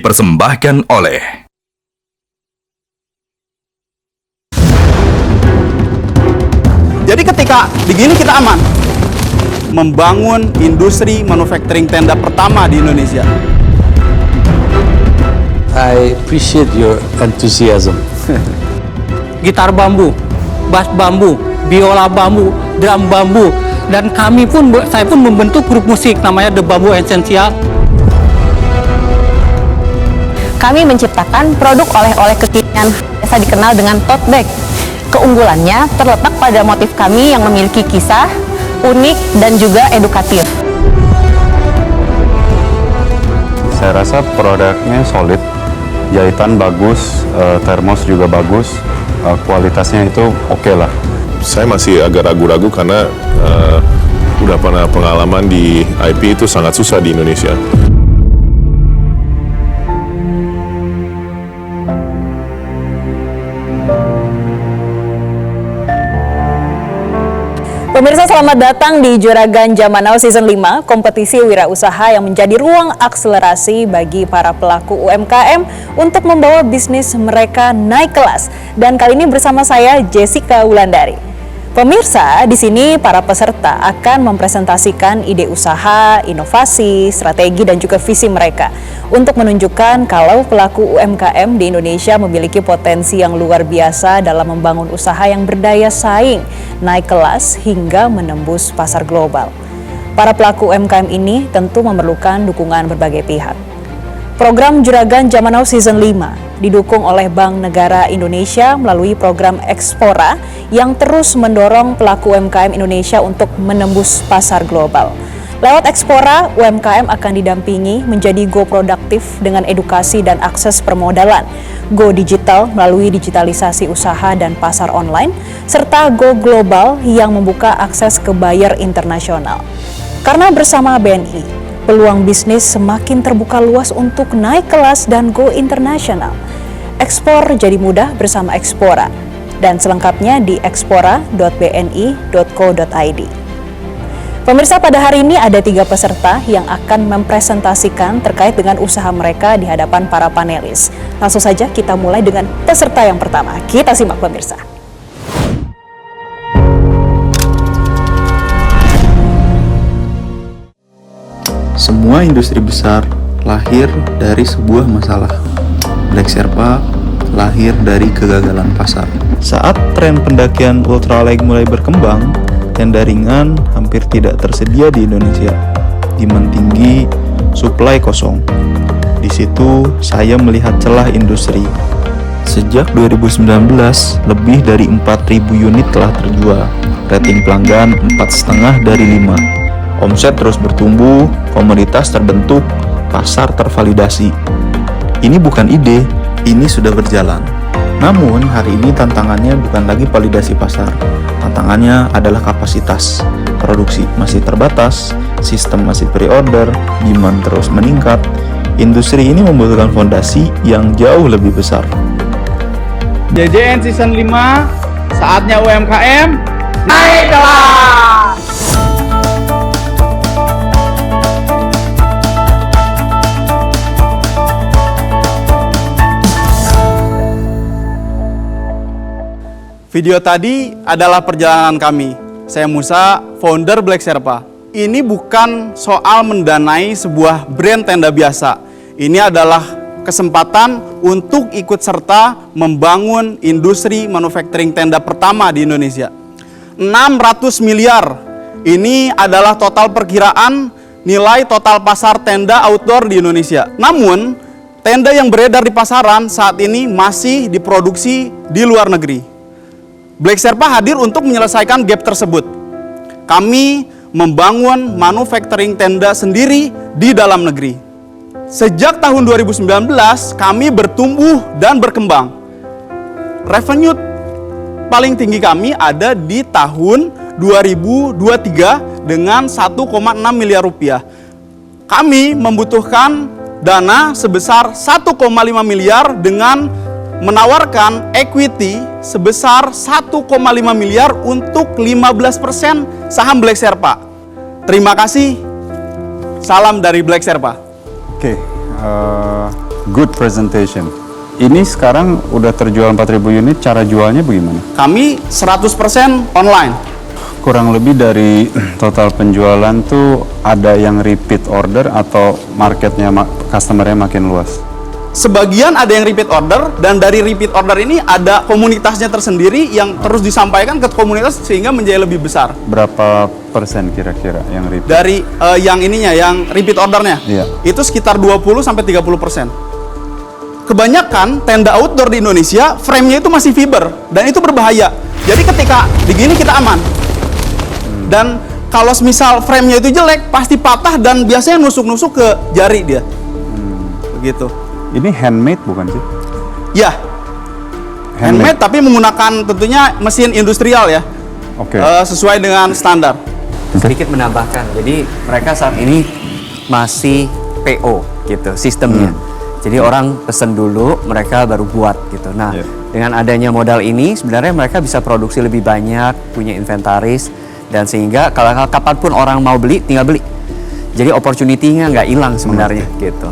dipersembahkan oleh Jadi ketika begini kita aman membangun industri manufacturing tenda pertama di Indonesia. I appreciate your enthusiasm. Gitar bambu, bass bambu, biola bambu, drum bambu, dan saya pun membentuk grup musik namanya The Bamboo Essential. Kami menciptakan produk oleh-oleh kekinian biasa dikenal dengan tote bag. Keunggulannya terletak pada motif kami yang memiliki kisah, unik, dan juga edukatif. Saya rasa produknya solid, jahitan bagus, termos juga bagus, kualitasnya itu oke lah. Saya masih agak ragu-ragu karena udah pernah pengalaman di IP itu sangat susah di Indonesia. Pemirsa, selamat datang di Juragan Zaman Now Season 5, kompetisi wirausaha yang menjadi ruang akselerasi bagi para pelaku UMKM untuk membawa bisnis mereka naik kelas. Dan kali ini bersama saya Jessica Wulandari. Pemirsa, di sini para peserta akan mempresentasikan ide usaha, inovasi, strategi, dan juga visi mereka untuk menunjukkan kalau pelaku UMKM di Indonesia memiliki potensi yang luar biasa dalam membangun usaha yang berdaya saing, naik kelas, hingga menembus pasar global. Para pelaku UMKM ini tentu memerlukan dukungan berbagai pihak. Program Juragan Zaman Now Season 5 didukung oleh Bank Negara Indonesia melalui program Ekspora yang terus mendorong pelaku UMKM Indonesia untuk menembus pasar global. Lewat Ekspora, UMKM akan didampingi menjadi go produktif dengan edukasi dan akses permodalan, go digital melalui digitalisasi usaha dan pasar online, serta go global yang membuka akses ke buyer internasional. Karena bersama BNI, peluang bisnis semakin terbuka luas untuk naik kelas dan go internasional. Ekspor jadi mudah bersama Ekspora. Dan selengkapnya di ekspora.bni.co.id. Pemirsa, pada hari ini ada 3 peserta yang akan mempresentasikan terkait dengan usaha mereka di hadapan para panelis. Langsung saja kita mulai dengan peserta yang pertama. Kita simak pemirsa. Semua industri besar lahir dari sebuah masalah. Black Sherpa lahir dari kegagalan pasar. Saat tren pendakian ultralight mulai berkembang, tenda ringan hampir tidak tersedia di Indonesia. Demand tinggi, supply kosong. Di situ saya melihat celah industri. Sejak 2019, lebih dari 4.000 unit telah terjual. Rating pelanggan 4,5 dari 5. Omset terus bertumbuh, komoditas terbentuk, pasar tervalidasi. Ini bukan ide, ini sudah berjalan. Namun hari ini tantangannya bukan lagi validasi pasar. Tantangannya adalah kapasitas. Produksi masih terbatas, sistem masih pre-order, demand terus meningkat. Industri ini membutuhkan fondasi yang jauh lebih besar. JJN Season 5, saatnya UMKM naik kelas! Video tadi adalah perjalanan kami. Saya Musa, founder Black Sherpa. Ini bukan soal mendanai sebuah brand tenda biasa. Ini adalah kesempatan untuk ikut serta membangun industri manufacturing tenda pertama di Indonesia. 600 miliar. Ini adalah total perkiraan nilai total pasar tenda outdoor di Indonesia. Namun, tenda yang beredar di pasaran saat ini masih diproduksi di luar negeri. Black Sherpa hadir untuk menyelesaikan gap tersebut. Kami membangun manufacturing tenda sendiri di dalam negeri. Sejak tahun 2019, kami bertumbuh dan berkembang. Revenue paling tinggi kami ada di tahun 2023 dengan 1,6 miliar rupiah. Kami membutuhkan dana sebesar 1,5 miliar dengan menawarkan equity sebesar 1,5 miliar untuk 15% saham Black Sherpa. Terima kasih. Salam dari Black Sherpa. Oke, good presentation. Ini sekarang udah terjual 4.000 unit, cara jualnya bagaimana? Kami 100% online. Kurang lebih dari total penjualan tuh ada yang repeat order atau marketnya, customer-nya makin luas? Sebagian ada yang repeat order, dan dari repeat order ini ada komunitasnya tersendiri yang terus disampaikan ke komunitas sehingga menjadi lebih besar. Berapa persen kira-kira yang repeat? Dari yang ininya, yang repeat ordernya, Iya. itu sekitar 20-30%. Kebanyakan tenda outdoor di Indonesia, frame-nya itu masih fiber, dan itu berbahaya. Jadi ketika begini kita aman. Dan kalau misal frame-nya itu jelek, pasti patah dan biasanya nusuk-nusuk ke jari dia. Begitu. Ini handmade bukan sih? Ya, handmade tapi menggunakan tentunya mesin industrial ya. Oke. Sesuai dengan standar. Sedikit menambahkan, jadi mereka saat ini masih PO gitu sistemnya. Jadi orang pesen dulu, mereka baru buat gitu. Nah, dengan adanya modal ini sebenarnya mereka bisa produksi lebih banyak, punya inventaris, dan sehingga kalau kapanpun orang mau beli, tinggal beli. Jadi opportunity-nya nggak hilang sebenarnya gitu.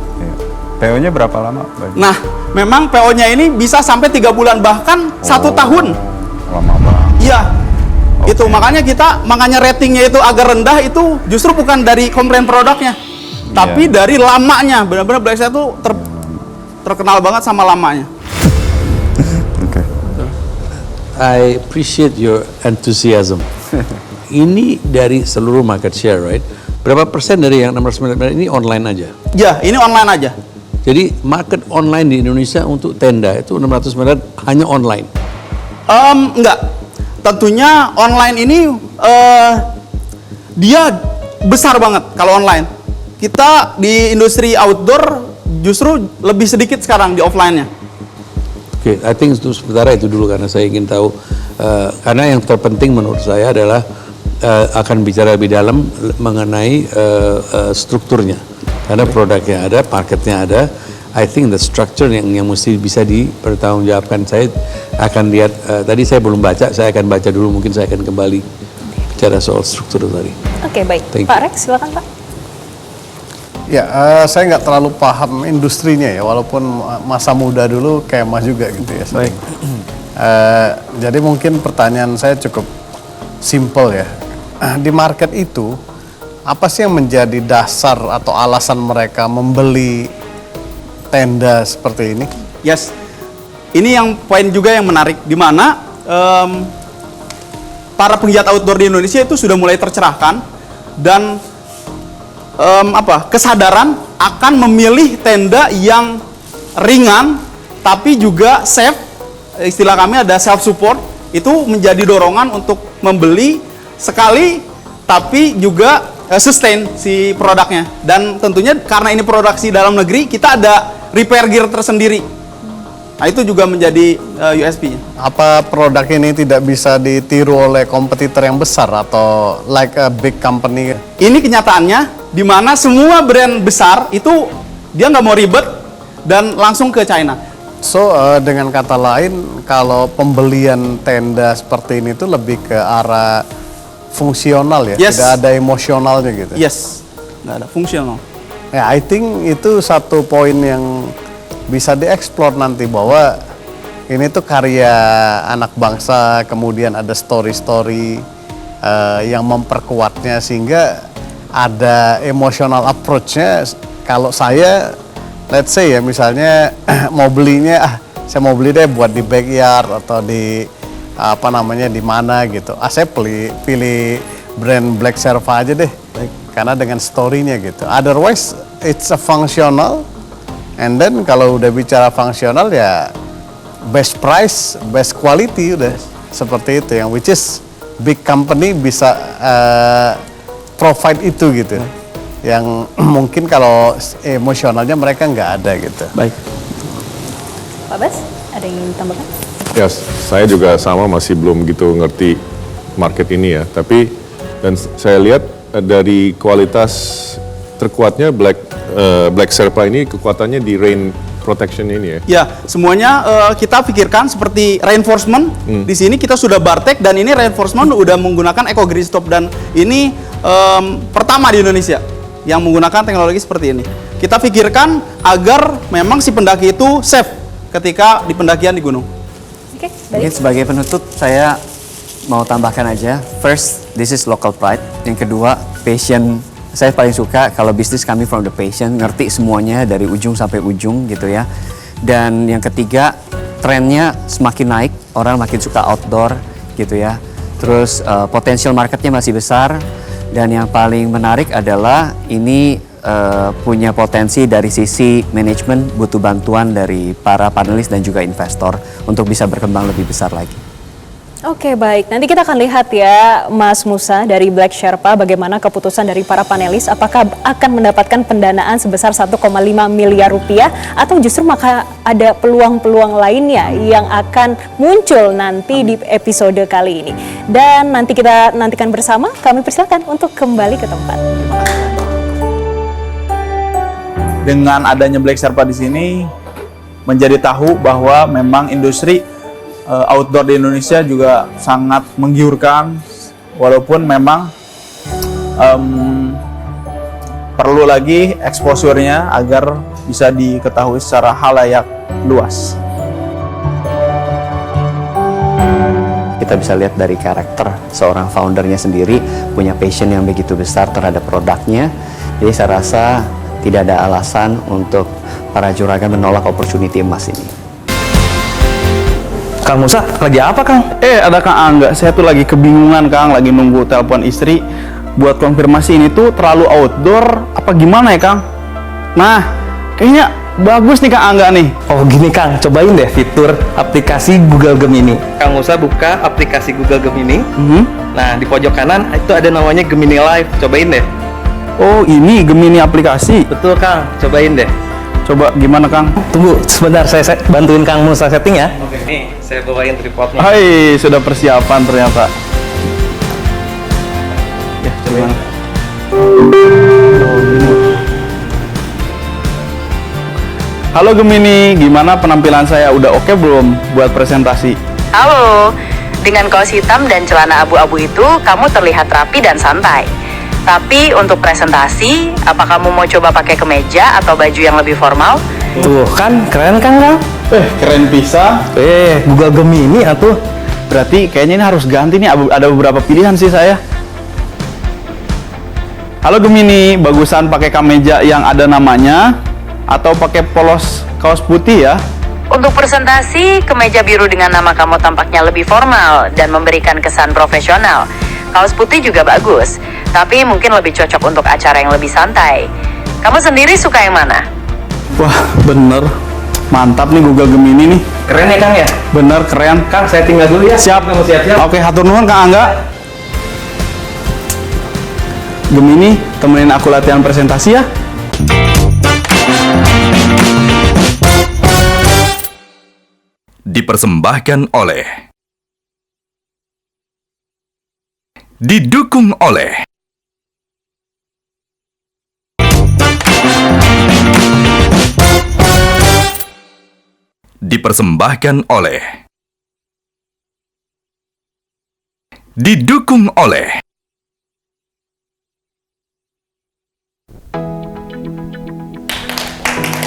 PO-nya berapa lama? Nah, memang PO-nya ini bisa sampai 3 bulan bahkan 1 tahun. Lama banget. Iya. Itu makanya ratingnya itu agak rendah, itu justru bukan dari komplain produknya, tapi dari lamanya. Benar-benar Black Sharpa tuh terkenal banget sama lamanya. Oke. I appreciate your enthusiasm. Ini dari seluruh market share, right? Berapa persen dari yang 699 ini online aja? Ya, ini online aja. Jadi market online di Indonesia untuk tenda itu 699 hanya online. Enggak. Tentunya online ini dia besar banget kalau online. Kita di industri outdoor justru lebih sedikit sekarang di offline-nya. Oke, I think itu sementara itu dulu karena saya ingin tahu karena yang terpenting menurut saya adalah akan bicara lebih dalam mengenai strukturnya. Karena produknya ada, marketnya ada. I think the structure yang mesti bisa dipertanggungjawabkan. Saya akan lihat, tadi saya belum baca, saya akan baca dulu, mungkin saya akan kembali bicara soal struktur tadi. Oke, baik. Thank Pak you. Rex, silakan Pak. Ya, saya nggak terlalu paham industrinya ya, walaupun masa muda dulu kayak Mas juga gitu ya. Baik. Jadi mungkin pertanyaan saya cukup simple ya. Di market itu, apa sih yang menjadi dasar atau alasan mereka membeli tenda seperti ini? Yes. Ini yang poin juga yang menarik, di mana para penggiat outdoor di Indonesia itu sudah mulai tercerahkan dan kesadaran akan memilih tenda yang ringan tapi juga safe. Istilah kami ada self support, itu menjadi dorongan untuk membeli sekali tapi juga sustain si produknya. Dan tentunya karena ini produksi dalam negeri, kita ada repair gear tersendiri. Nah, itu juga menjadi USP-nya. Apa produk ini tidak bisa ditiru oleh kompetitor yang besar atau like a big company? Ini kenyataannya, di mana semua brand besar itu dia nggak mau ribet dan langsung ke China. So, dengan kata lain, kalau pembelian tenda seperti ini tuh lebih ke arah fungsional ya, Yes. tidak ada emosionalnya gitu. Yes, nggak ada fungsional. Ya, I think itu satu poin yang bisa dieksplor nanti, bahwa ini tuh karya anak bangsa, kemudian ada story-story yang memperkuatnya sehingga ada emotional approach-nya. Kalau saya, let's say ya, misalnya mau belinya, saya mau beli deh buat di backyard atau di di mana gitu. Saya pilih brand Black Sharpa aja deh, karena dengan story-nya gitu. Otherwise, it's a functional. And then kalau udah bicara fungsional ya best price, best quality, udah seperti itu, yang which is big company bisa provide itu gitu. Yang mungkin kalau emosionalnya mereka nggak ada gitu. Baik. Pak Bas, ada yang ingin ditambahkan? Ya, saya juga sama, masih belum gitu ngerti market ini ya. Tapi dan saya lihat dari kualitas terkuatnya Black Sharpa ini, kekuatannya di rain protection ini ya. Ya, semuanya kita pikirkan seperti reinforcement. Di sini kita sudah Bartek dan ini reinforcement udah menggunakan Eco Green Stop, dan ini pertama di Indonesia yang menggunakan teknologi seperti ini. kita pikirkan agar memang si pendaki itu safe ketika di pendakian di gunung. Oke, Mungkin baik. sebagai penutup saya mau tambahkan aja. First, this is local pride. Yang kedua, passion. Saya paling suka kalau bisnis coming from the passion, ngerti semuanya dari ujung sampai ujung gitu ya. Dan yang ketiga, trennya semakin naik, orang makin suka outdoor gitu ya. Terus potensial marketnya masih besar. Dan yang paling menarik adalah ini punya potensi dari sisi manajemen, butuh bantuan dari para panelis dan juga investor untuk bisa berkembang lebih besar lagi. Oke, baik. Nanti kita akan lihat ya, Mas Musa dari Black Sherpa, bagaimana keputusan dari para panelis, apakah akan mendapatkan pendanaan sebesar 1,5 miliar rupiah atau justru maka ada peluang-peluang lainnya yang akan muncul nanti di episode kali ini. Dan nanti kita nantikan bersama, kami persilakan untuk kembali ke tempat. Dengan adanya Black Sherpa di sini menjadi tahu bahwa memang industri outdoor di Indonesia juga sangat menggiurkan, walaupun memang perlu lagi exposure-nya agar bisa diketahui secara halayak luas. Kita bisa lihat dari karakter seorang foundernya sendiri, punya passion yang begitu besar terhadap produknya. Jadi saya rasa tidak ada alasan untuk para juragan menolak opportunity emas ini. Kang Musa, lagi apa Kang? Ada Kang Angga, saya tuh lagi kebingungan Kang, lagi nunggu telepon istri buat konfirmasi ini tuh terlalu outdoor apa gimana ya Kang? Nah, kayaknya bagus nih Kang Angga nih. Oh gini Kang, cobain deh fitur aplikasi Google Gemini. Kang Musa buka aplikasi Google Gemini. Nah, di pojok kanan itu ada namanya Gemini Live, cobain deh. Oh, ini Gemini aplikasi. Betul Kang, cobain deh. Coba gimana Kang? Tunggu sebentar, saya bantuin Kang Musa setting ya. Oke, nih saya bawain tripodnya. Hai, sudah persiapan ternyata. Ya, coba. Halo Gemini, gimana penampilan saya? Udah oke belum buat presentasi? Halo, dengan kaos hitam dan celana abu-abu itu kamu terlihat rapi dan santai. Tapi untuk presentasi, apa kamu mau coba pakai kemeja atau baju yang lebih formal? Tuh kan, keren kan Kang? Keren bisa. Google Gemini atuh. Berarti kayaknya ini harus ganti nih, ada beberapa pilihan sih saya. Halo Gemini, bagusan pakai kemeja yang ada namanya atau pakai polos kaos putih ya? Untuk presentasi, kemeja biru dengan nama kamu tampaknya lebih formal dan memberikan kesan profesional. Kaos putih juga bagus, tapi mungkin lebih cocok untuk acara yang lebih santai. Kamu sendiri suka yang mana? Wah, bener. Mantap nih Google Gemini nih. Keren ya Kang ya? Bener, keren. Kang, saya tinggal dulu ya. Siap. Kamu siap-siap. Oke, hatur nuhun Kang Angga. Gemini, temenin aku latihan presentasi ya. Dipersembahkan oleh, didukung oleh dipersembahkan oleh, didukung oleh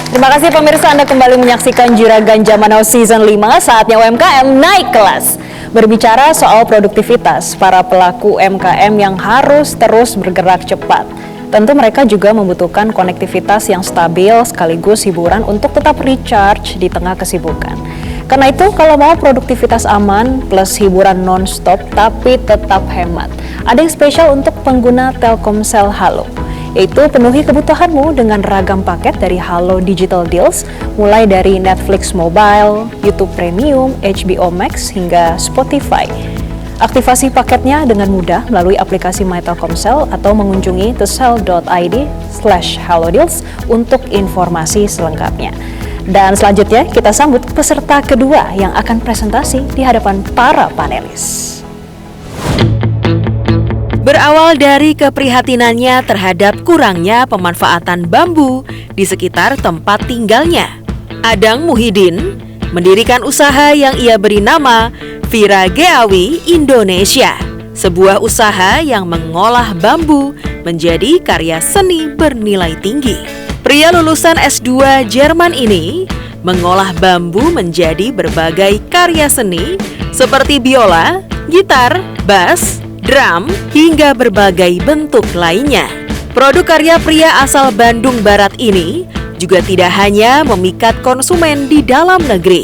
Terima kasih pemirsa, Anda kembali menyaksikan Juragan Jamanau Season 5, saatnya UMKM naik kelas. Berbicara soal produktivitas, para pelaku UMKM yang harus terus bergerak cepat. Tentu mereka juga membutuhkan konektivitas yang stabil sekaligus hiburan untuk tetap recharge di tengah kesibukan. Karena itu, kalau mau produktivitas aman plus hiburan non-stop tapi tetap hemat, ada yang spesial untuk pengguna Telkomsel Halo, yaitu penuhi kebutuhanmu dengan ragam paket dari Halo Digital Deals, mulai dari Netflix Mobile, YouTube Premium, HBO Max, hingga Spotify. Aktivasi paketnya dengan mudah melalui aplikasi My Telkomsel atau mengunjungi telcel.id/halodeals untuk informasi selengkapnya. Dan selanjutnya kita sambut peserta kedua yang akan presentasi di hadapan para panelis. Berawal dari keprihatinannya terhadap kurangnya pemanfaatan bambu di sekitar tempat tinggalnya, Adang Muhyiddin mendirikan usaha yang ia beri nama Vira Geawi Indonesia, sebuah usaha yang mengolah bambu menjadi karya seni bernilai tinggi. Pria lulusan S2 Jerman ini mengolah bambu menjadi berbagai karya seni seperti biola, gitar, bass, drum, hingga berbagai bentuk lainnya. Produk karya pria asal Bandung Barat ini juga tidak hanya memikat konsumen di dalam negeri,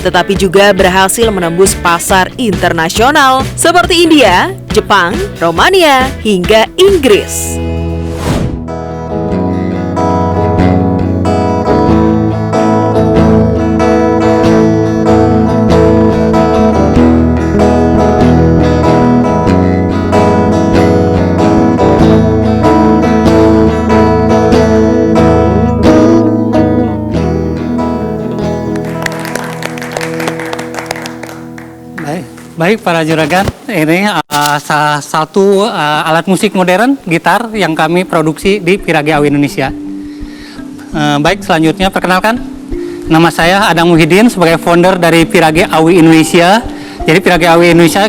tetapi juga berhasil menembus pasar internasional seperti India, Jepang, Romania, hingga Inggris. Baik para juragan, ini salah satu alat musik modern, gitar yang kami produksi di Pirage Awi Indonesia. Baik, selanjutnya perkenalkan, nama saya Adang Muhyiddin sebagai founder dari Pirage Awi Indonesia. Jadi Pirage Awi Indonesia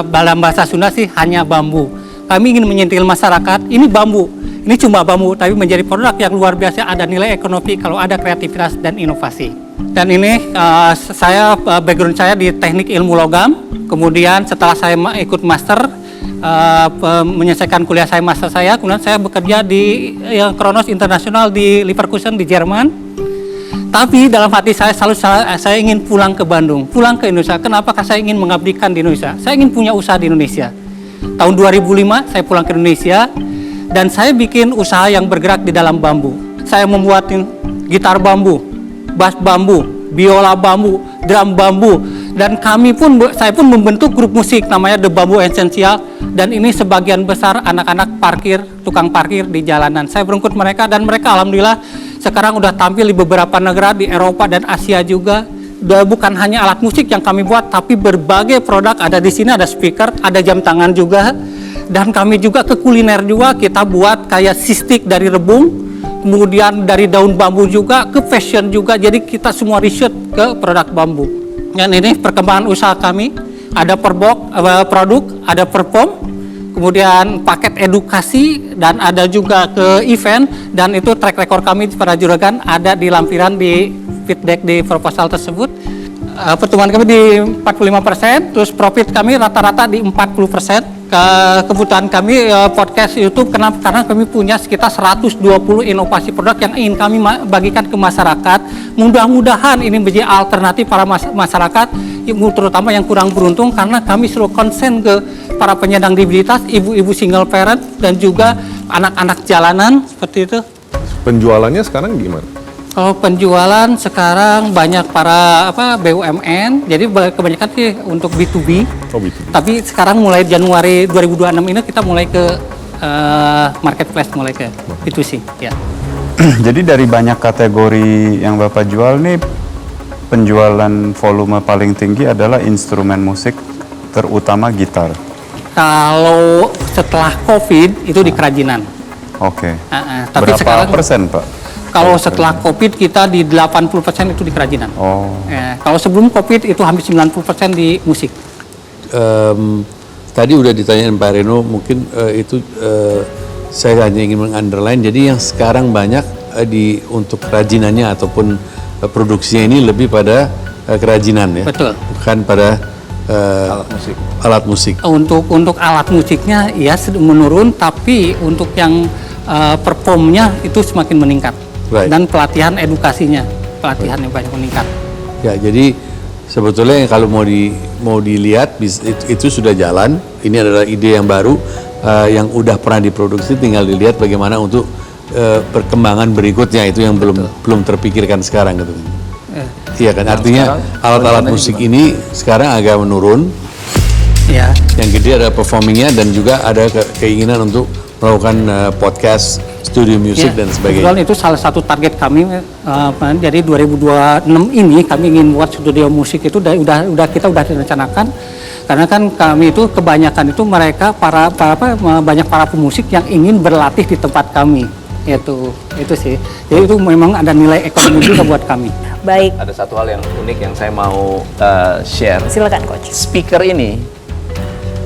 dalam bahasa Sunda sih hanya bambu. Kami ingin menyentil masyarakat, ini bambu, ini cuma bambu, tapi menjadi produk yang luar biasa, ada nilai ekonomi kalau ada kreativitas dan inovasi. Dan ini saya background saya di teknik ilmu logam. Kemudian setelah saya ikut master, menyelesaikan kuliah saya master saya, kemudian saya bekerja di Kronos Internasional di Leverkusen di Jerman. Tapi dalam hati saya selalu saya ingin pulang ke Bandung, pulang ke Indonesia. Kenapa? Karena saya ingin mengabdikan di Indonesia. Saya ingin punya usaha di Indonesia. Tahun 2005 saya pulang ke Indonesia dan saya bikin usaha yang bergerak di dalam bambu. Saya membuat gitar bambu, bass bambu, biola bambu, drum bambu. Dan saya pun membentuk grup musik namanya The Bamboo Essential, dan ini sebagian besar anak-anak parkir, tukang parkir di jalanan. Saya berangkut mereka dan mereka alhamdulillah sekarang udah tampil di beberapa negara di Eropa dan Asia juga. Bukan hanya alat musik yang kami buat, tapi berbagai produk ada di sini, ada speaker, ada jam tangan juga. Dan kami juga ke kuliner juga, kita buat kayak sistik dari rebung, kemudian dari daun bambu juga, ke fashion juga. Jadi kita semua riset ke produk bambu. Dan ini perkembangan usaha kami, ada produk, ada perform, kemudian paket edukasi, dan ada juga ke event, dan itu track record kami para juragan ada di lampiran di feedback di proposal tersebut. Pertumbuhan kami di 45%, terus profit kami rata-rata di 40%. Kebutuhan kami podcast YouTube karena kami punya sekitar 120 inovasi produk yang ingin kami bagikan ke masyarakat. Mudah-mudahan ini menjadi alternatif para masyarakat, terutama yang kurang beruntung, karena kami selalu konsen ke para penyandang disabilitas, ibu-ibu single parent, dan juga anak-anak jalanan seperti itu. Penjualannya sekarang gimana? Kalau penjualan sekarang banyak para BUMN, jadi kebanyakan sih untuk B2B. Oh, B2B. Tapi sekarang mulai Januari 2026 ini kita mulai ke marketplace, mulai ke B2C. Ya. Jadi dari banyak kategori yang Bapak jual nih, penjualan volume paling tinggi adalah instrumen musik, terutama gitar. Kalau setelah COVID itu di kerajinan. Oke. Tapi berapa sekarang, persen, Pak? Kalau setelah COVID kita di 80% itu di kerajinan. Oh. Kalau sebelum COVID itu hampir 90% di musik. Tadi udah ditanyain Pak Reno, mungkin itu saya hanya ingin meng-underline. Jadi yang sekarang banyak untuk kerajinannya ataupun produksinya ini lebih pada kerajinan ya. Betul. Bukan pada alat musik. Untuk alat musiknya ya menurun, tapi untuk yang performnya itu semakin meningkat. Right. Dan pelatihan edukasinya, pelatihannya banyak meningkat. Ya, jadi sebetulnya kalau mau dilihat itu sudah jalan. Ini adalah ide yang baru yang udah pernah diproduksi, tinggal dilihat bagaimana untuk perkembangan berikutnya itu yang belum terpikirkan sekarang gitu. Iya kan, artinya alat-alat musik ini sekarang agak menurun. Ya. Yang gede ada performingnya dan juga ada keinginan untuk melakukan podcast, studio musik dan sebagainya. Kebetulan itu salah satu target kami. Jadi 2026 ini kami ingin buat studio musik itu kita udah direncanakan. Karena kan kami itu kebanyakan itu mereka banyak para pemusik yang ingin berlatih di tempat kami. Itu sih. Jadi itu memang ada nilai ekonomi juga buat kami. Baik. Ada satu hal yang unik yang saya mau share. Silakan Coach. Speaker ini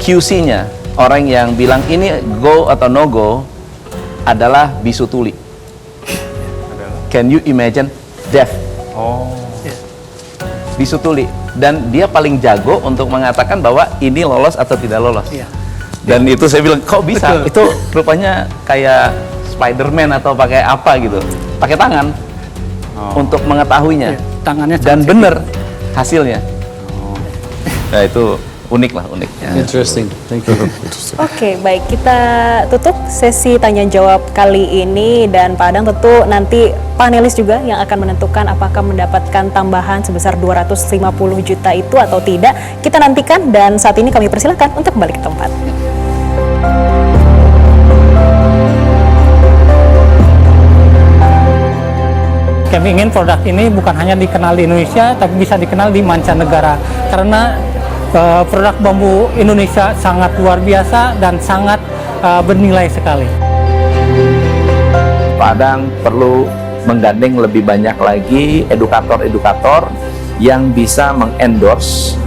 QC-nya orang yang bilang ini go atau no go adalah bisu tuli. Can you imagine deaf? Bisu tuli. Dan dia paling jago untuk mengatakan bahwa ini lolos atau tidak lolos. Dan itu saya bilang, kok bisa? Itu rupanya kayak Spider-Man atau pakai apa gitu. Pakai tangan untuk mengetahuinya. Tangannya dan benar hasilnya. Nah itu unik lah, unik. Interesting, thank you. Oke, baik, kita tutup sesi tanya jawab kali ini, dan Pak Adang tentu nanti panelis juga yang akan menentukan apakah mendapatkan tambahan sebesar 250 juta itu atau tidak. Kita nantikan, dan saat ini kami persilakan untuk kembali ke tempat. Kami ingin produk ini bukan hanya dikenal di Indonesia, tapi bisa dikenal di mancanegara. Karena produk bambu Indonesia sangat luar biasa dan sangat bernilai sekali. Padang perlu menggandeng lebih banyak lagi edukator-edukator yang bisa mengendorse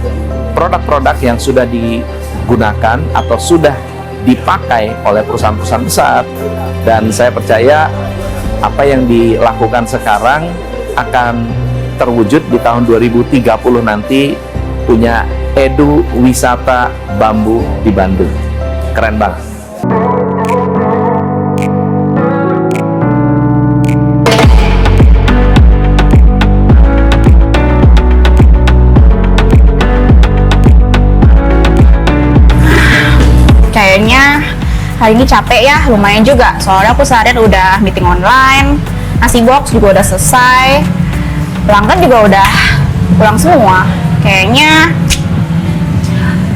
produk-produk yang sudah digunakan atau sudah dipakai oleh perusahaan-perusahaan besar. Dan saya percaya apa yang dilakukan sekarang akan terwujud di tahun 2030 nanti, punya edu wisata bambu di Bandung. Keren banget. Kayaknya hari ini capek ya, lumayan juga. Soalnya aku seharian udah meeting online, nasi box juga udah selesai, pelanggan juga udah pulang semua. Kayaknya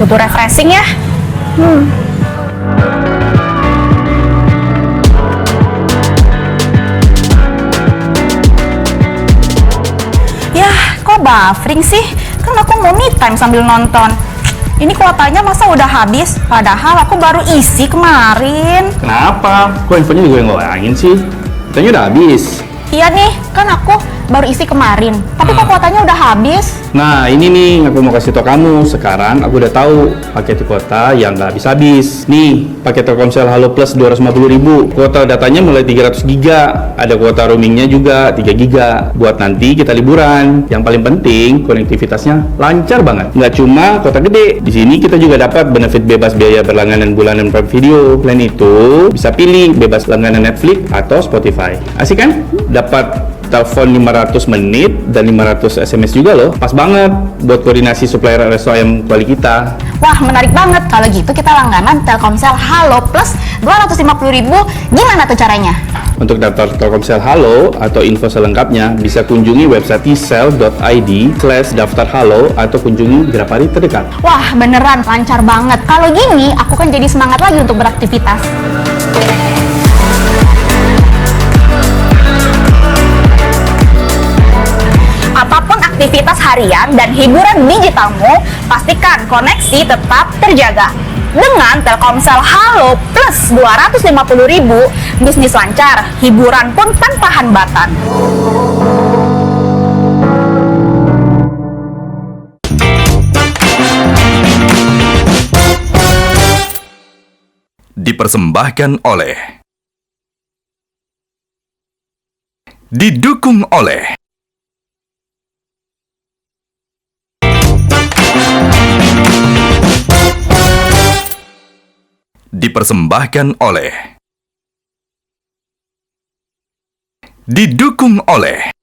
butuh refreshing ya. Yah, kok buffering sih? Kan aku mau me time sambil nonton. Ini kuotanya masa udah habis? Padahal aku baru isi kemarin. Kenapa? Kok infonya gue ngelangin sih? Kuotanya udah habis. Iya nih, kan aku baru isi kemarin. Tapi kok kuotanya udah habis? Nah ini nih, aku mau kasih tau kamu. Sekarang aku udah tahu paket kuota yang nggak habis-habis. Nih, paket Telkomsel Halo Plus 250.000. Kuota datanya mulai 300 giga. Ada kuota roamingnya juga 3 giga. Buat nanti kita liburan. Yang paling penting, konektivitasnya lancar banget. Nggak cuma kuota gede. Di sini kita juga dapat benefit bebas biaya berlangganan bulanan Prime Video. Selain itu, bisa pilih bebas langganan Netflix atau Spotify. Asik kan? Dapat telepon 500 menit dan 500 SMS juga loh. Pas banget buat koordinasi supplier resto ayam kuali kita. Wah, menarik banget. Kalau gitu kita langganan Telkomsel Halo Plus 250.000. Gimana tuh caranya? Untuk daftar Telkomsel Halo atau info selengkapnya bisa kunjungi website tsel.id/daftar-halo atau kunjungi Grapari terdekat. Wah, beneran lancar banget. Kalau gini, aku kan jadi semangat lagi untuk beraktivitas. Apapun aktivitas harian dan hiburan digitalmu, pastikan koneksi tetap terjaga. Dengan Telkomsel Halo Plus 250.000, bisnis lancar, hiburan pun tanpa hambatan. Dipersembahkan oleh, didukung oleh dipersembahkan oleh, didukung oleh.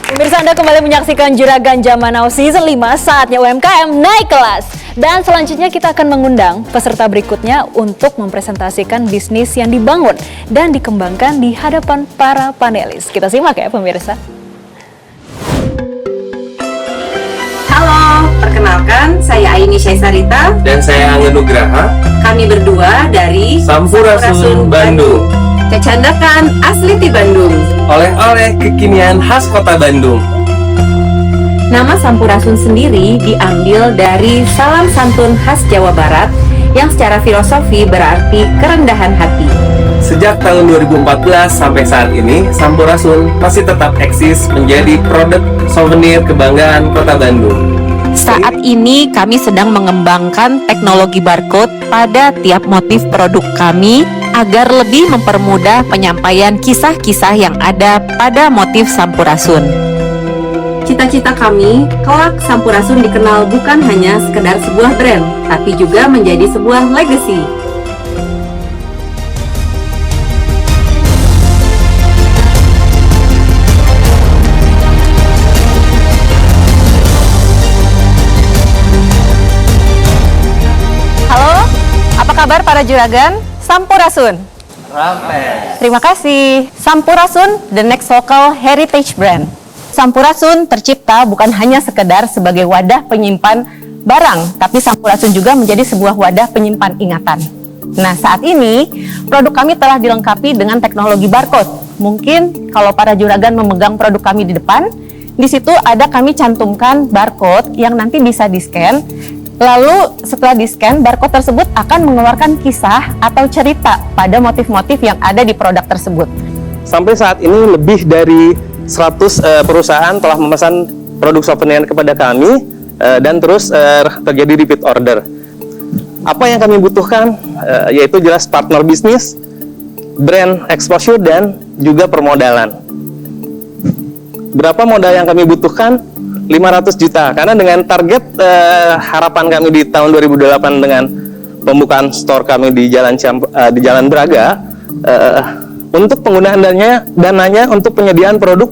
Pemirsa, Anda kembali menyaksikan Juragan Zaman Now Season 5, saatnya UMKM naik kelas. Dan selanjutnya kita akan mengundang peserta berikutnya untuk mempresentasikan bisnis yang dibangun dan dikembangkan di hadapan para panelis. Kita simak ya pemirsa. Halo, perkenalkan saya Aini Syaisarita dan saya Angga Nugraha. Kami berdua dari Sampurasun Bandung. Kecandakan asli di Bandung. Oleh-oleh kekinian khas kota Bandung. Nama Sampurasun sendiri diambil dari salam santun khas Jawa Barat yang secara filosofi berarti kerendahan hati. Sejak tahun 2014 sampai saat ini, Sampurasun masih tetap eksis menjadi produk souvenir kebanggaan kota Bandung. Saat ini kami sedang mengembangkan teknologi barcode pada tiap motif produk kami agar lebih mempermudah penyampaian kisah-kisah yang ada pada motif Sampurasun. Cita-cita kami, kelak Sampurasun dikenal bukan hanya sekedar sebuah brand, tapi juga menjadi sebuah legacy. Halo, apa kabar para juragan? Sampurasun. Terima kasih. Sampurasun, the next local heritage brand. Sampurasun tercipta bukan hanya sekedar sebagai wadah penyimpan barang, tapi Sampurasun juga menjadi sebuah wadah penyimpan ingatan. Nah, saat ini produk kami telah dilengkapi dengan teknologi barcode. Mungkin kalau para juragan memegang produk kami di depan, di situ ada kami cantumkan barcode yang nanti bisa di-scan. Lalu setelah di-scan, barcode tersebut akan mengeluarkan kisah atau cerita pada motif-motif yang ada di produk tersebut. Sampai saat ini lebih dari 100 perusahaan telah memesan produk souvenir kepada kami dan terus terjadi repeat order. Apa yang kami butuhkan yaitu jelas partner bisnis, brand exposure, dan juga permodalan. Berapa modal yang kami butuhkan? 500 juta, karena dengan target harapan kami di tahun 2008 dengan pembukaan store kami di Jalan Braga, untuk penggunaan dananya untuk penyediaan produk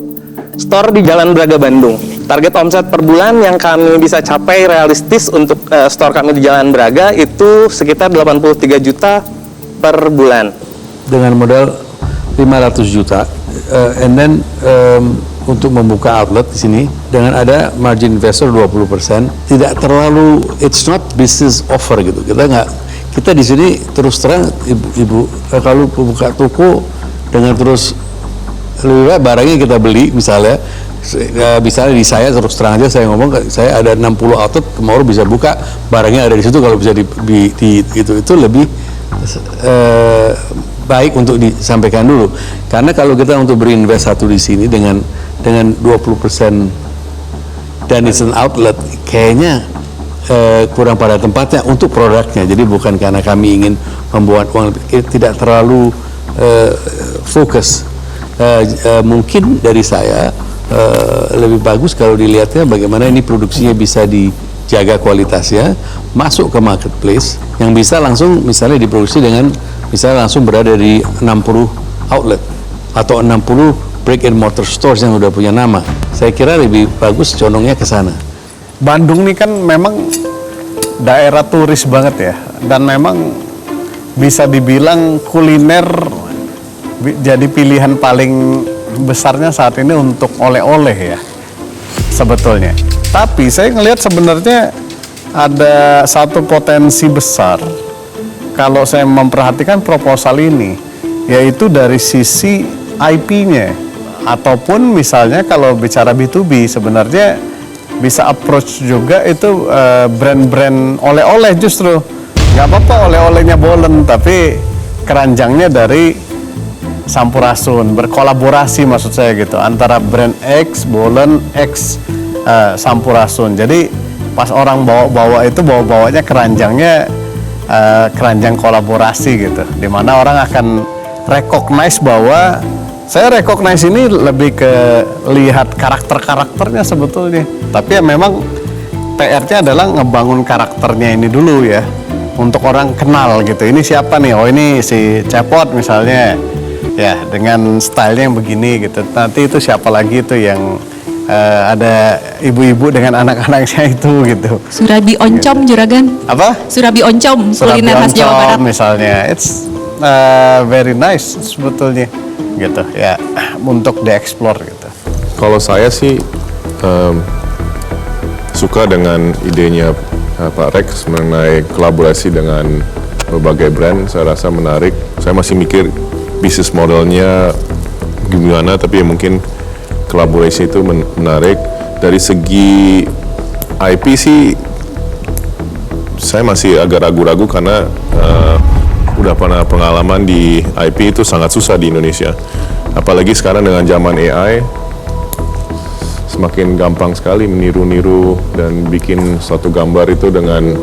store di Jalan Braga Bandung. Target omset per bulan yang kami bisa capai realistis untuk store kami di Jalan Braga itu sekitar 83 juta per bulan. Dengan modal 500 juta, and then untuk membuka outlet di sini dengan ada margin investor 20%, tidak terlalu, it's not business offer gitu. Kita di sini terus terang ibu kalau buka toko dengan terus lebih baik barangnya kita beli, misalnya di saya terus terang aja saya ngomong, saya ada 60 outlet, tomorrow bisa buka barangnya ada di situ, kalau bisa itu lebih baik untuk disampaikan dulu, karena kalau kita untuk berinvest satu di sini dengan 20% dan it's an outlet, kayaknya kurang pada tempatnya untuk produknya. Jadi bukan karena kami ingin membuat uang, tidak terlalu fokus. Mungkin dari saya lebih bagus kalau dilihatnya bagaimana ini produksinya bisa dijaga kualitasnya, masuk ke marketplace yang bisa langsung misalnya diproduksi dengan misalnya langsung berada di 60 outlet atau 60 brick and mortar stores yang udah punya nama. Saya kira lebih bagus condongnya ke sana. Bandung ini kan memang daerah turis banget ya, dan memang bisa dibilang kuliner jadi pilihan paling besarnya saat ini untuk oleh-oleh ya sebetulnya. Tapi saya ngelihat sebenarnya ada satu potensi besar kalau saya memperhatikan proposal ini, yaitu dari sisi IP-nya. Ataupun misalnya kalau bicara B2B sebenarnya bisa approach juga itu brand-brand oleh-oleh justru. Nggak apa-apa oleh-olehnya Bolen, tapi keranjangnya dari Sampurasun, berkolaborasi maksud saya gitu, antara brand X, Bolen, X, Sampurasun. Jadi pas orang bawa-bawa itu bawa-bawanya keranjangnya keranjang kolaborasi gitu, dimana orang akan recognize bahwa saya recognize ini lebih ke lihat karakter-karakternya sebetulnya. Tapi ya memang PR-nya adalah ngebangun karakternya ini dulu ya, untuk orang kenal gitu. Ini siapa nih? Oh ini si Cepot misalnya, ya dengan stylenya yang begini gitu. Nanti itu siapa lagi itu yang ada ibu-ibu dengan anak-anaknya itu gitu. Surabi Oncom juragan. Apa? Surabi Oncom, kuliner khas Jawa Barat misalnya. It's very nice sebetulnya gitu ya, untuk dieksplor gitu. Kalau saya sih suka dengan idenya Pak Rex mengenai kolaborasi dengan berbagai brand. Saya rasa menarik. Saya masih mikir bisnis modelnya gimana, tapi mungkin kolaborasi itu menarik. Dari segi IP sih saya masih agak ragu-ragu karena udah pernah pengalaman di IP itu sangat susah di Indonesia. Apalagi sekarang dengan zaman AI, semakin gampang sekali meniru-niru dan bikin suatu gambar itu dengan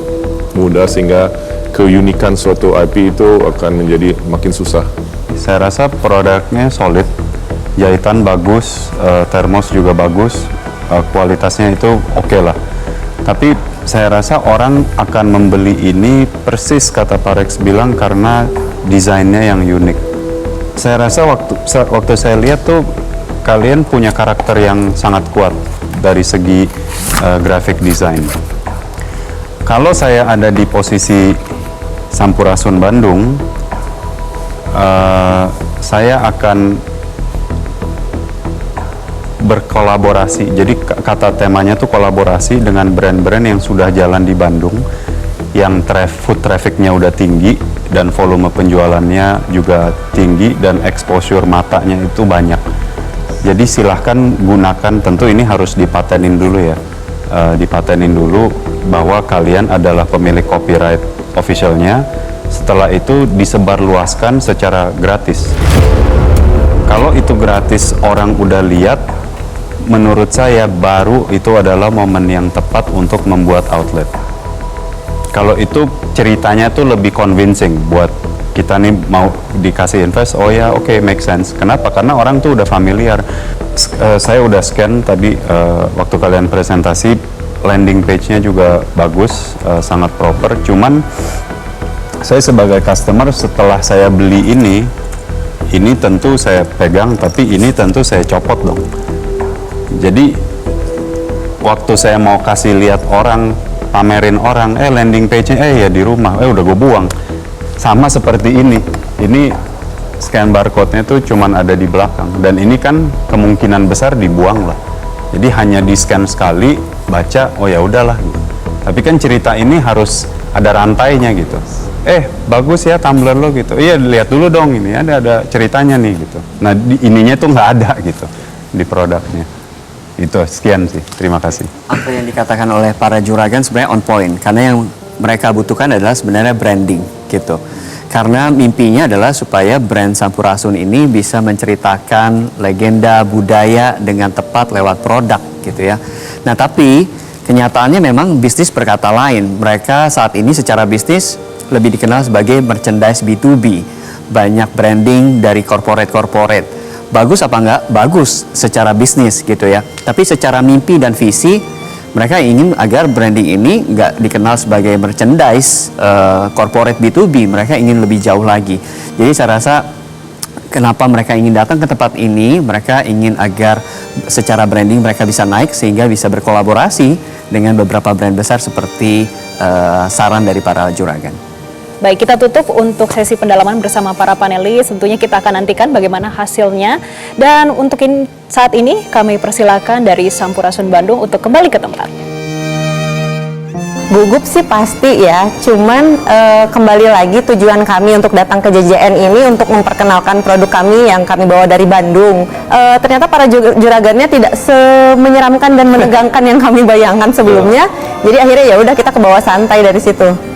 mudah, sehingga keunikan suatu IP itu akan menjadi makin susah. Saya rasa produknya solid, jahitan bagus, termos juga bagus, kualitasnya itu oke lah. Tapi saya rasa orang akan membeli ini persis kata Pak Rex bilang karena desainnya yang unik. Saya rasa waktu saya lihat tuh kalian punya karakter yang sangat kuat dari segi graphic design. Kalau saya ada di posisi Sampurasun Bandung, saya akan berkolaborasi. Jadi kata temanya tuh kolaborasi dengan brand-brand yang sudah jalan di Bandung, yang food traffic-nya udah tinggi dan volume penjualannya juga tinggi dan exposure matanya itu banyak. Jadi silahkan gunakan, tentu ini harus dipatenin dulu ya, dipatenin dulu bahwa kalian adalah pemilik copyright officialnya. Setelah itu disebarluaskan secara gratis. Kalau itu gratis orang udah lihat, menurut saya baru itu adalah momen yang tepat untuk membuat outlet. Kalau itu ceritanya tuh lebih convincing buat kita nih mau dikasih invest, oh ya oke, make sense. Kenapa? Karena orang tuh udah familiar. Saya udah scan tadi waktu kalian presentasi, landing page-nya juga bagus, sangat proper. Cuman saya sebagai customer setelah saya beli ini tentu saya pegang, tapi ini tentu saya copot dong. Jadi waktu saya mau kasih lihat orang, pamerin orang, landing page-nya ya di rumah, udah gue buang. Sama seperti ini scan barcode-nya tuh cuman ada di belakang, dan ini kan kemungkinan besar dibuang lah. Jadi hanya di scan sekali, baca, oh ya udahlah. Tapi kan cerita ini harus ada rantainya gitu. Bagus ya tumbler lo gitu. Iya, lihat dulu dong, ini ada ceritanya nih gitu. Nah ininya tuh nggak ada gitu di produknya. Itu sekian sih, terima kasih. Apa yang dikatakan oleh para juragan sebenarnya on point, karena yang mereka butuhkan adalah sebenarnya branding gitu. Karena mimpinya adalah supaya brand Sampurasun ini bisa menceritakan legenda budaya dengan tepat lewat produk gitu ya. Nah tapi kenyataannya memang bisnis berkata lain. Mereka saat ini secara bisnis lebih dikenal sebagai merchandise B2B. Banyak branding dari corporate. Bagus apa enggak? Bagus secara bisnis gitu ya. Tapi secara mimpi dan visi, mereka ingin agar branding ini nggak dikenal sebagai merchandise corporate B2B. Mereka ingin lebih jauh lagi. Jadi saya rasa kenapa mereka ingin datang ke tempat ini, mereka ingin agar secara branding mereka bisa naik sehingga bisa berkolaborasi dengan beberapa brand besar seperti saran dari para juragan. Baik, kita tutup untuk sesi pendalaman bersama para panelis. Tentunya kita akan nantikan bagaimana hasilnya. Dan untuk saat ini kami persilakan dari Sampurasun Bandung untuk kembali ke tempat. Gugup sih pasti ya, cuman kembali lagi tujuan kami untuk datang ke JJN ini untuk memperkenalkan produk kami yang kami bawa dari Bandung. Ternyata para juragannya tidak semenyeramkan dan menegangkan yang kami bayangkan sebelumnya. Jadi akhirnya ya udah kita ke bawah santai dari situ.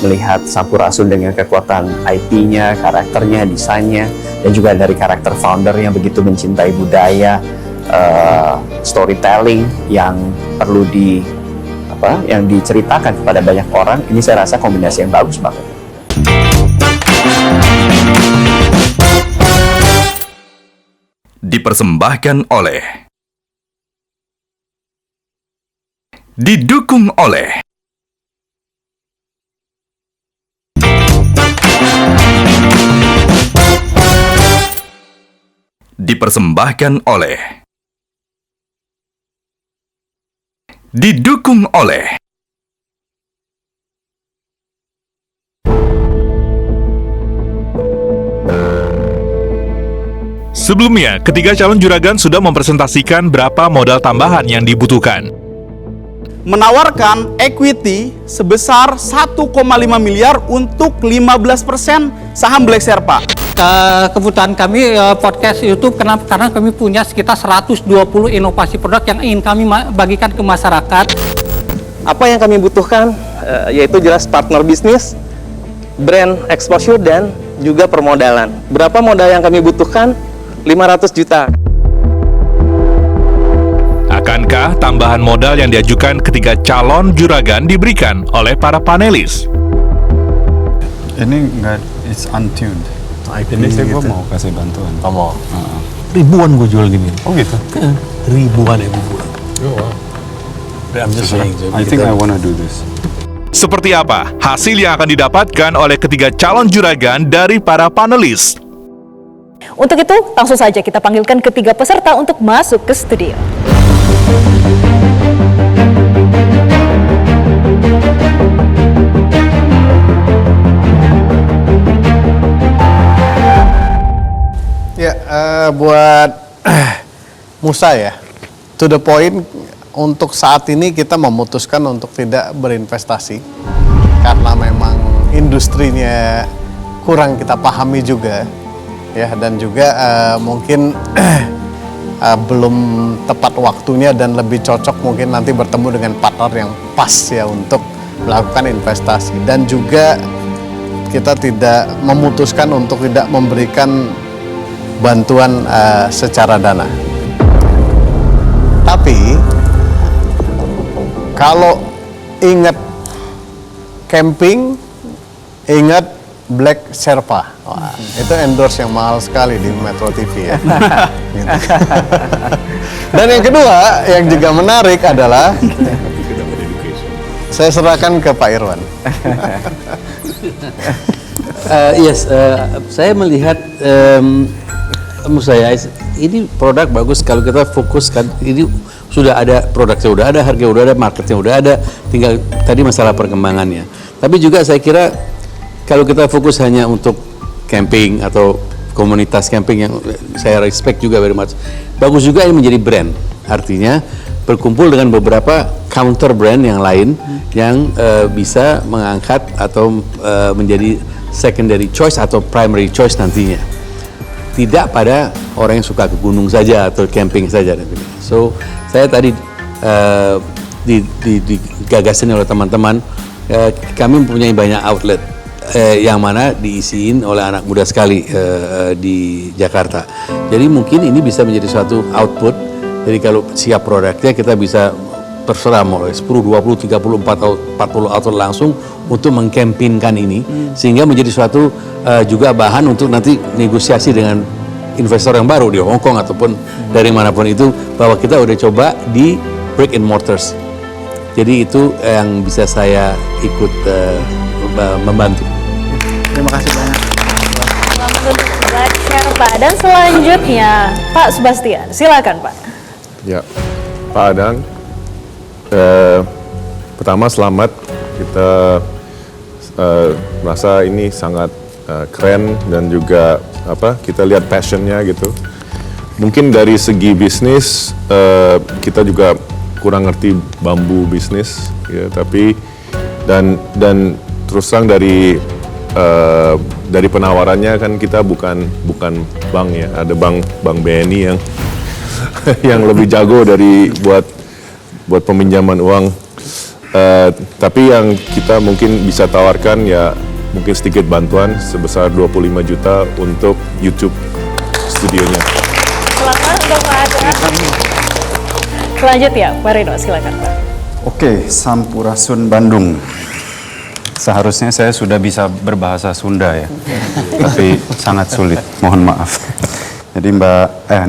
Melihat Sampurasun dengan kekuatan IP-nya, karakternya, desainnya, dan juga dari karakter founder yang begitu mencintai budaya, storytelling yang perlu yang diceritakan kepada banyak orang. Ini saya rasa kombinasi yang bagus banget. Dipersembahkan oleh, didukung oleh dipersembahkan oleh, didukung oleh. Sebelumnya, ketiga calon juragan sudah mempresentasikan berapa modal tambahan yang dibutuhkan. Menawarkan equity sebesar 1,5 miliar untuk 15% saham Black Sherpa. Kebutuhan kami podcast YouTube karena kami punya sekitar 120 inovasi produk yang ingin kami bagikan ke masyarakat. Apa yang kami butuhkan yaitu jelas partner bisnis, brand exposure, dan juga permodalan. Berapa modal yang kami butuhkan? 500 juta. Akankah tambahan modal yang diajukan ketiga calon juragan diberikan oleh para panelis? Ini enggak, it's untuned. Ini sih gue mau kasih bantuan. Mau. Ribuan gue jual gini. Oh gitu? Ribuan ya gue jual. Oh wow. I'm just saying. I think I wanna do this. Seperti apa hasil yang akan didapatkan oleh ketiga calon juragan dari para panelis? Untuk itu, langsung saja kita panggilkan ketiga peserta untuk masuk ke studio. Ya, buat Musa ya, to the point, untuk saat ini kita memutuskan untuk tidak berinvestasi karena memang industrinya kurang kita pahami juga, ya, dan juga mungkin belum tepat waktunya dan lebih cocok mungkin nanti bertemu dengan partner yang pas ya untuk melakukan investasi, dan juga kita tidak memutuskan untuk tidak memberikan bantuan secara dana. Tapi kalau ingat camping, ingat Black Sherpa. Wah, itu endorse yang mahal sekali di Metro TV ya. Gitu. Dan yang kedua yang juga menarik adalah saya serahkan ke Pak Irwan. Saya melihat menurut saya ini produk bagus kalau kita fokuskan. Ini sudah ada produknya, udah ada harga, udah ada marketnya, udah ada, tinggal tadi masalah perkembangannya. Tapi juga saya kira kalau kita fokus hanya untuk camping atau komunitas camping yang saya respect juga very much, bagus juga ini menjadi brand. Artinya berkumpul dengan beberapa counter brand yang lain yang bisa mengangkat atau menjadi secondary choice atau primary choice nantinya. Tidak pada orang yang suka ke gunung saja atau camping saja. So saya tadi digagasin oleh teman-teman, kami mempunyai banyak outlet yang mana diisiin oleh anak muda sekali di Jakarta. Jadi mungkin ini bisa menjadi suatu output. Jadi kalau siap produknya kita bisa terserah mau 10, 20, 30, 40 outlet langsung untuk mengkampinkan ini, sehingga menjadi suatu juga bahan untuk nanti negosiasi dengan investor yang baru di Hong Kong ataupun dari manapun itu, bahwa kita udah coba di brick and mortars. Jadi itu yang bisa saya ikut membantu. Terima kasih banyak. Selamat untuk Black Sherpa. Dan selanjutnya Pak Sebastian, silakan Pak. Ya, Pak Adang, pertama selamat, kita merasa ini sangat keren dan juga kita lihat passionnya gitu. Mungkin dari segi bisnis kita juga kurang ngerti bambu bisnis ya, tapi dan terus terang dari penawarannya kan kita bukan bank ya, ada bank BNI yang yang lebih jago dari buat peminjaman uang. Tapi yang kita mungkin bisa tawarkan ya mungkin sedikit bantuan sebesar 25 juta untuk YouTube studionya. Selamat untuk Pak Adang. Selanjutnya Pak Rino, silakan Pak. Oke, Sampurasun Bandung. Seharusnya saya sudah bisa berbahasa Sunda ya, tapi sangat sulit, mohon maaf. Jadi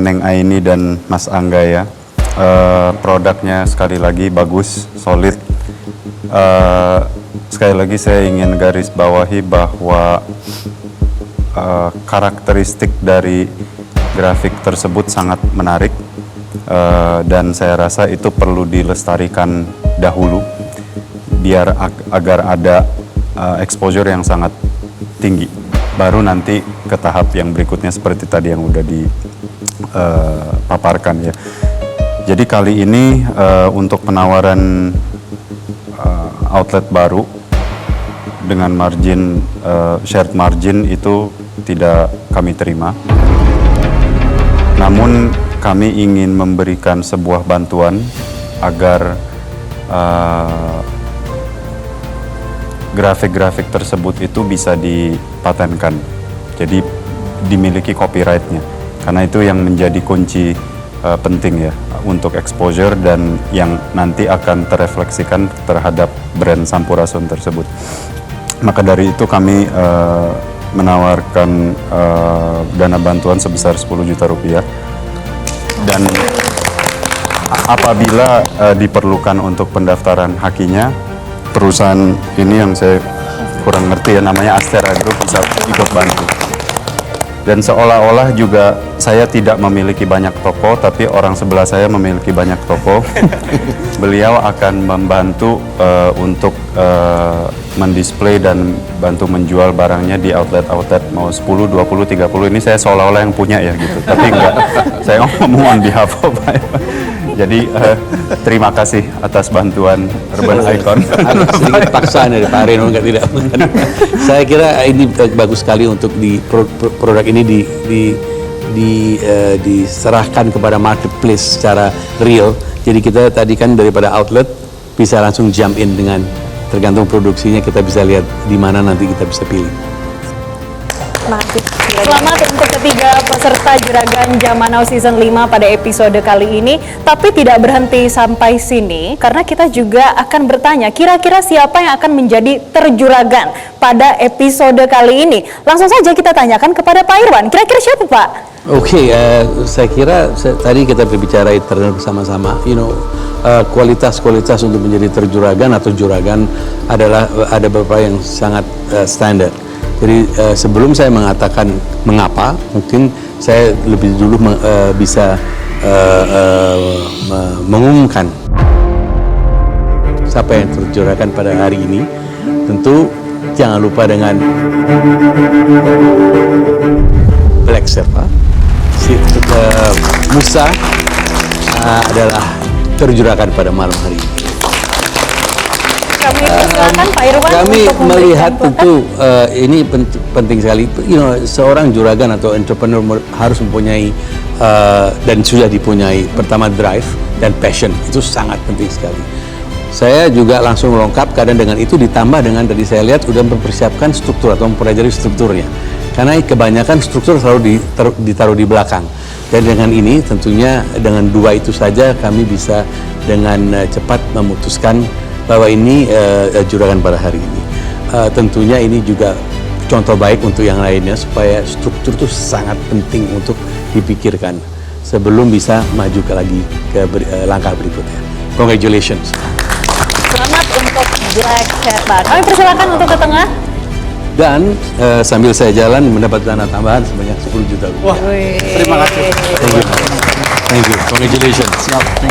Neng Aini dan Mas Angga ya, produknya sekali lagi bagus, solid. Sekali lagi saya ingin garis bawahi bahwa karakteristik dari grafik tersebut sangat menarik, dan saya rasa itu perlu dilestarikan dahulu biar agar ada exposure yang sangat tinggi, baru nanti ke tahap yang berikutnya seperti tadi yang udah dipaparkan ya. Jadi kali ini untuk penawaran outlet baru dengan margin shared margin itu tidak kami terima. Namun kami ingin memberikan sebuah bantuan agar grafik-grafik tersebut itu bisa dipatenkan, jadi dimiliki copyright-nya. Karena itu yang menjadi kunci penting ya untuk exposure dan yang nanti akan terefleksikan terhadap brand Sampurasun tersebut. Maka dari itu kami menawarkan dana bantuan sebesar 10 juta rupiah dan apabila diperlukan untuk pendaftaran hakinya, perusahaan ini yang saya kurang ngerti ya, namanya Astera Group bisa ikut bantu. Dan seolah-olah juga saya tidak memiliki banyak toko, tapi orang sebelah saya memiliki banyak toko. Beliau akan membantu untuk mendisplay dan bantu menjual barangnya di outlet-outlet mau 10, 20, 30. Ini saya seolah-olah yang punya ya gitu, tapi enggak. Saya ngomong on behalf of Jadi terima kasih atas bantuan Urban Icon. Sedikit paksaan dari Pak Reno, enggak tidak. Saya kira ini bagus sekali untuk di produk ini diserahkan kepada marketplace secara real. Jadi kita tadi kan daripada outlet bisa langsung jump in dengan tergantung produksinya, kita bisa lihat di mana nanti kita bisa pilih. Selamat untuk ketiga peserta Juragan Zaman Now Season 5 pada episode kali ini. Tapi tidak berhenti sampai sini, karena kita juga akan bertanya kira-kira siapa yang akan menjadi terjuragan pada episode kali ini. Langsung saja kita tanyakan kepada Pak Irwan, kira-kira siapa Pak? Oke, saya kira tadi kita berbicara bersama-sama, kualitas-kualitas untuk menjadi terjuragan atau juragan adalah ada beberapa yang sangat standar. Jadi sebelum saya mengatakan mengapa, mungkin saya lebih dulu bisa mengumumkan siapa yang terjuragan pada hari ini. Tentu jangan lupa dengan Black Sherpa. Musa adalah terjuragan pada malam hari ini. Kami persilakan Pak Irwan kami untuk melihat tentu ini penting sekali. Seorang juragan atau entrepreneur harus mempunyai dan sudah dipunyai pertama drive dan passion, itu sangat penting sekali. Saya juga langsung melengkap kadang dengan itu ditambah dengan tadi saya lihat sudah mempersiapkan struktur atau mempelajari strukturnya. Karena kebanyakan struktur selalu ditaruh di belakang. Dan dengan ini tentunya dengan dua itu saja kami bisa dengan cepat memutuskan bahwa ini juragan pada hari ini. Tentunya ini juga contoh baik untuk yang lainnya supaya struktur itu sangat penting untuk dipikirkan sebelum bisa maju lagi ke langkah berikutnya. Congratulations. Selamat untuk Black Sherpa. Kami persilakan untuk ke tengah. Dan sambil saya jalan mendapat dana tambahan sebanyak 10 juta rupiah. Wah, terima kasih. Thank you. Congratulations.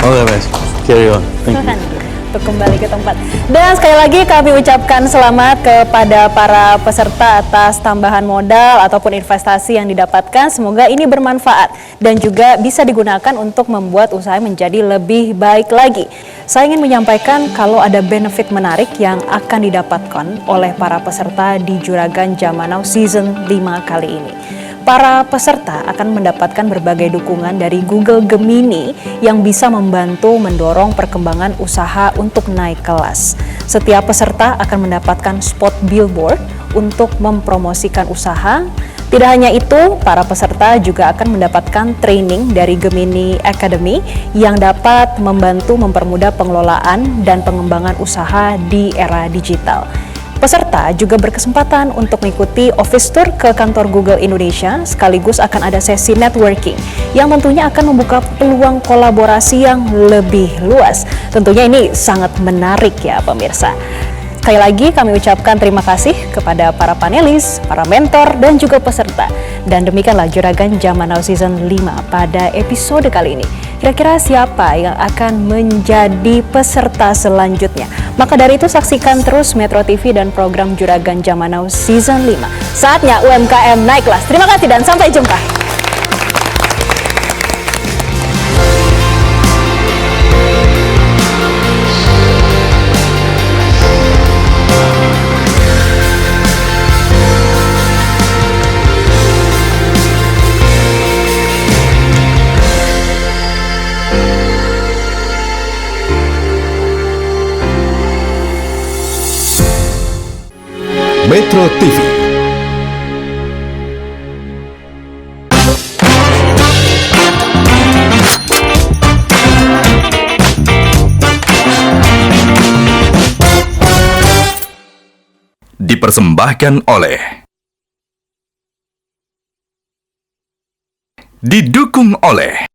All the best. Carry on. Thank you. Untuk kembali ke tempat. Dan sekali lagi kami ucapkan selamat kepada para peserta atas tambahan modal ataupun investasi yang didapatkan. Semoga ini bermanfaat dan juga bisa digunakan untuk membuat usaha menjadi lebih baik lagi. Saya ingin menyampaikan kalau ada benefit menarik yang akan didapatkan oleh para peserta di Juragan Zaman Now Season 5 kali ini. Para peserta akan mendapatkan berbagai dukungan dari Google Gemini yang bisa membantu mendorong perkembangan usaha untuk naik kelas. Setiap peserta akan mendapatkan spot billboard untuk mempromosikan usaha. Tidak hanya itu, para peserta juga akan mendapatkan training dari Gemini Academy yang dapat membantu mempermudah pengelolaan dan pengembangan usaha di era digital. Peserta juga berkesempatan untuk mengikuti office tour ke kantor Google Indonesia, sekaligus akan ada sesi networking yang tentunya akan membuka peluang kolaborasi yang lebih luas. Tentunya ini sangat menarik ya pemirsa. Sekali lagi kami ucapkan terima kasih kepada para panelis, para mentor, dan juga peserta. Dan demikianlah Juragan Zaman Now Season 5 pada episode kali ini. Kira-kira siapa yang akan menjadi peserta selanjutnya? Maka dari itu saksikan terus Metro TV dan program Juragan Zaman Now Season 5. Saatnya UMKM naik kelas. Terima kasih dan sampai jumpa. Metro TV. dipersembahkan oleh, didukung oleh